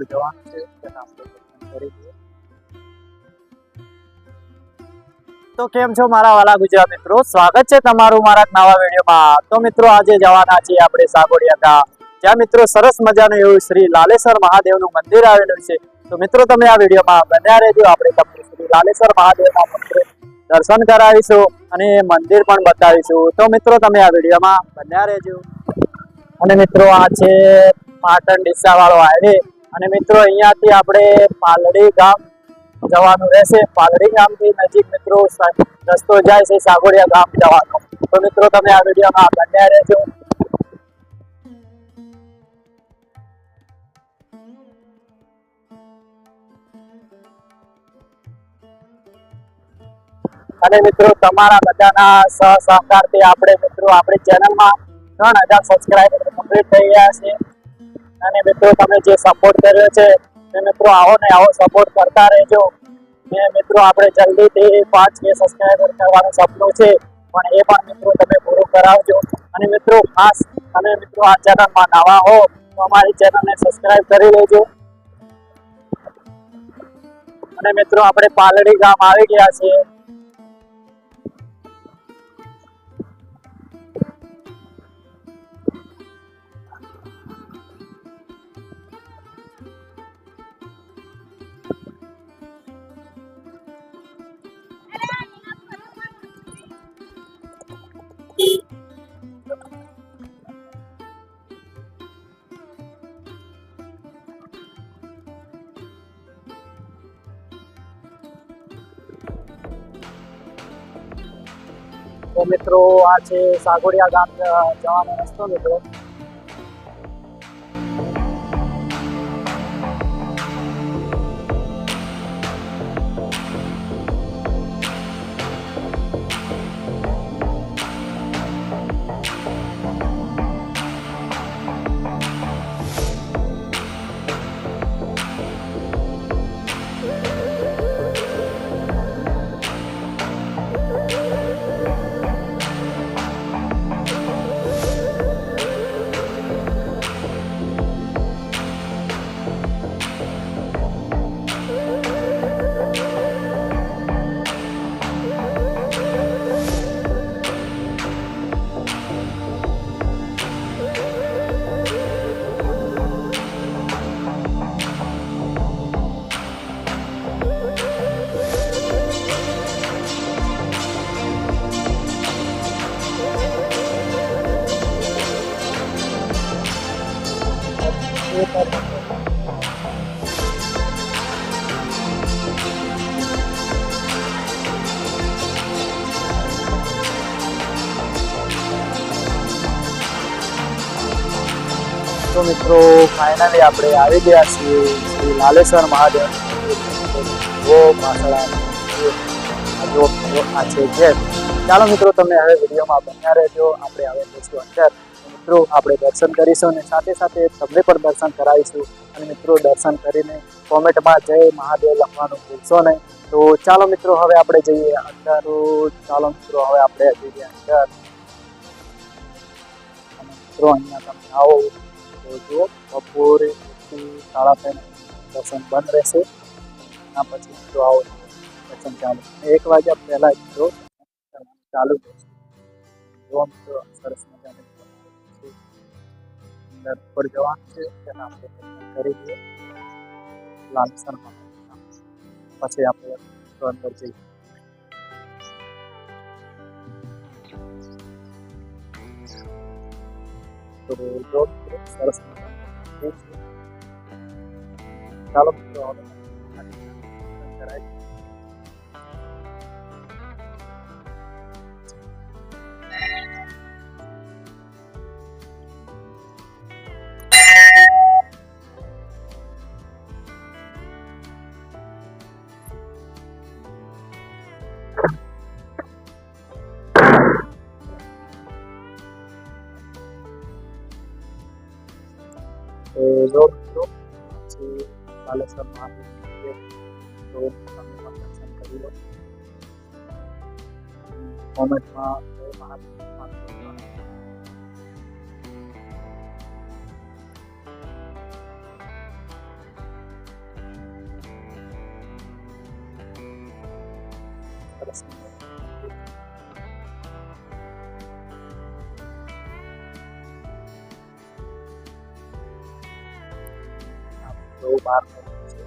પર જવાનું છે તેના આપણે દર્શન કરી લઈએ. તો કેમ છો મારા વાલા ગુજરાત મિત્રો, સ્વાગત છે તમારું મારા નવા વિડીયોમાં. તો મિત્રો આજે જવાના છીએ આપણે સાગોડિયા ગામ, જ્યાં મિત્રો સરસ મજાનું એવું શ્રી લાલેશ્વર મહાદેવનું મંદિર આવેલું છે. તો મિત્રો તમે આ વિડીયોમાં બન્યા રહેજો. આપણે તમને શ્રી લાલેશ્વર મહાદેવના મંદિરે દર્શન કરાવીશું અને મંદિર પણ બતાવીશું. તો મિત્રો તમે આ વિડીયોમાં બન્યા રહેજો. અને મિત્રો આ છે પાટણ ડીસા વાળો હાઈવે. અને મિત્રો અહીંયાથી આપણે પાલડી ગામ જવાનું રહેશે. પાલડી ગામથી નજીક મિત્રો રસ્તો જાય છે સાગોડિયા ગામ જવાનો. તો મિત્રો તમે આ વિડીયોમાં બન્યા રહેજો. અને મિત્રો તમારા બધાના સહકારથી આપણે મિત્રો આપણી ચેનલમાં 3000 સબસ્ક્રાઇબર કમ્પ્લીટ થઈ ગયા છે. અને મિત્રો તમે જે સપોર્ટ કર્યો છે તે મિત્રો આવો ને આવો સપોર્ટ કરતા રહેજો. ને મિત્રો આપણે જલ્દીથી 5k સબસ્ક્રાઇબર કરવાનું સપનું છે, પણ એ પણ મિત્રો તમે પૂરું કરાવજો. અને મિત્રો ખાસ તમે મિત્રો આ ચેનલમાં નવા હો તો અમારી ચેનલને સબસ્ક્રાઇબ કરી લેજો. અને મિત્રો આપણે પાલડી ગામ આવી ગયા છીએ. તો મિત્રો આ છે સાગોડિયા ગામ જવાનો રસ્તો મિત્રો. તો મિત્રો ફાઇનલી આપણે આવી ગયા છીએ શ્રી લાલેશ્વર મહાદેવ. આ છે ગેટ. ચાલો મિત્રો તમે હવે વિડીયોમાં બન્યા રહેજો. આપણે હવે જઈશું અંદર. મિત્રો આપણે દર્શન કરીશું અને સાથે સાથે તમને પણ દર્શન કરાવીશું. અને મિત્રો દર્શન કરીને કોમેન્ટમાં જય મહાદેવ લખવાનું ભૂલશો નહીં. તો ચાલો મિત્રો હવે આપણે જઈએ અંદર. ચાલો મિત્રો હવે આપણે જઈએ અંદર. મિત્રો અહીંયા તમે આવો તો જુઓ બપોરે 6:30 દર્શન બંધ રહેશે. એના પછી મિત્રો આવો દર્શન ચાલુ 1 વાગ્યા પહેલા મિત્રો ચાલુ થશે. જો મિત્રો સરસ મજાની અંદર ઉપર જવાનું છે તેના આપણે દર્શન કરી દઈએ લાલેશ્વરમાં. પછી આપણે અંદર જઈએ. તો જો સરસ ચાલો મિત્રો હવે કરાય. જો મિત્રો પછી લાલેશ્વર મહાદેવ તો તમે પણ દર્શન કરી લો. કોમેન્ટમાં સરસ મજાનું મંદિર. આ મિત્રો બહારનો view છે.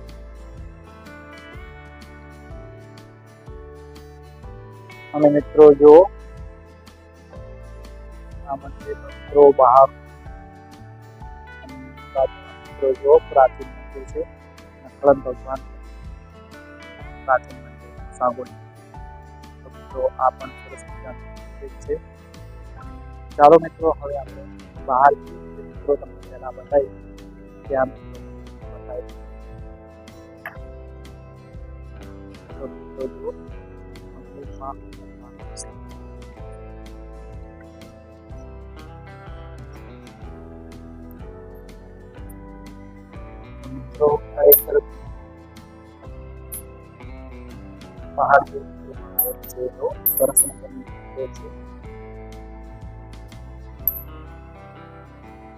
અને મિત્રો જો આ મંદિર મિત્રો બહાર અને બાજુમાં મિત્રો જો પ્રાચીન મંદિર છે. નકળન ભગવાન પ્રાચીન મંદિર સાગોડી. તો મિત્રો આ પણ સરસ મજાનું મંદિર છે. ચાલો મિત્રો હવે આપણે બહાર જઈએ. મિત્રો તમને પહેલા બતાવી ત્યાં બતાવી. તો મિત્રો જુઓ મંદિરમાં મિત્રો એક તરફ પહાડ જે બનાવેલ છે તો સરસ મજાનું મંદિર છે.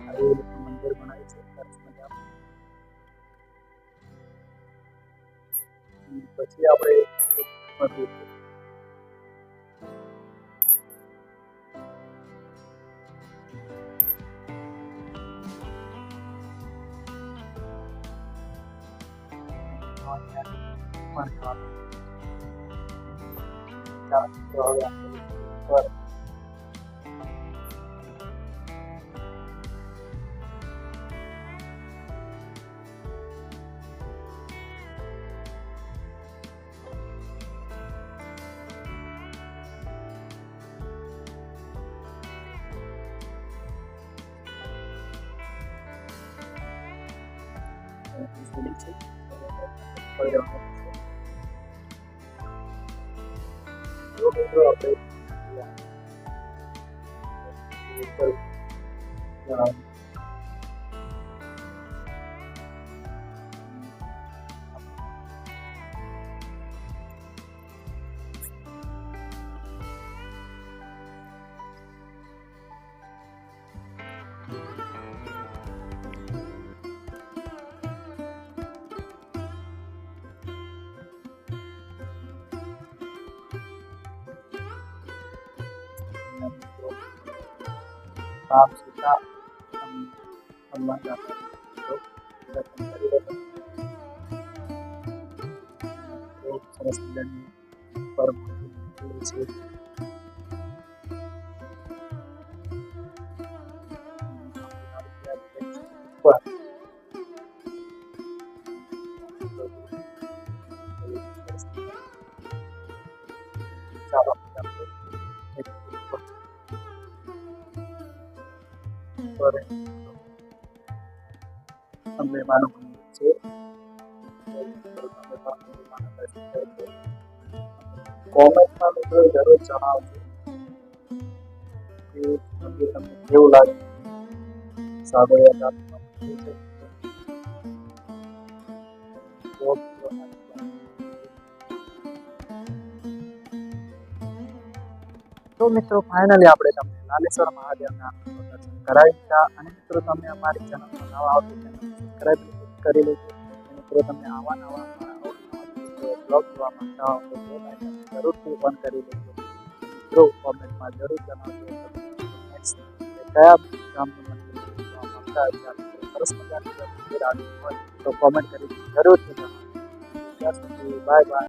આવી રીતનું મંદિર બનાવ્યું છે સરસ મજાનું. પછી આપણે મંદિર છે. ચાલો તો હવે આપણે ઉપર સીડી છે. ઉપર જવાનું છે. જો મિત્રો આપણે ઉપર જવાનું. મિત્રો રામ સીતા હનુમાન દાદા તો દર્શન કરી લેતા. તો સરસ મજાની ઉપર મંદિર છે. ઉપર ચાલો આપણે એક ઉપર અંબેમાનું મંદિર છે. કોમેન્ટમાં મિત્રો જરૂર જણાવજો કે મંદિર તમને કેવું લાગ્યું. સાગોડિયા ગામનું મંદિર છે. તો મિત્રો ફાઇનલી આપણે તમને લાલેશ્વર મહાદેવના દર્શન કરાવી દીધા. અને મિત્રો તમે અમારી ચેનલમાં નવા આવતો ચેનલ સબસ્ક્રાઈબ કરી લેજો. અને મિત્રો તમે આવા નવા બ્લોગ જોવા માંગતા હો તો બેલ આઇકન જરૂરથી ઓન કરી લેજો. મિત્રો કોમેન્ટમાં જરૂર જણાવજો નેક્સ્ટ કયા ગામનું મંદિર જોવા માંગતા હોય. સરસ મજાનું મંદિર આવ્યું હોય તો કોમેન્ટ કરી જરૂરથી જણાવજો. ત્યાં સુધી બાય બાય.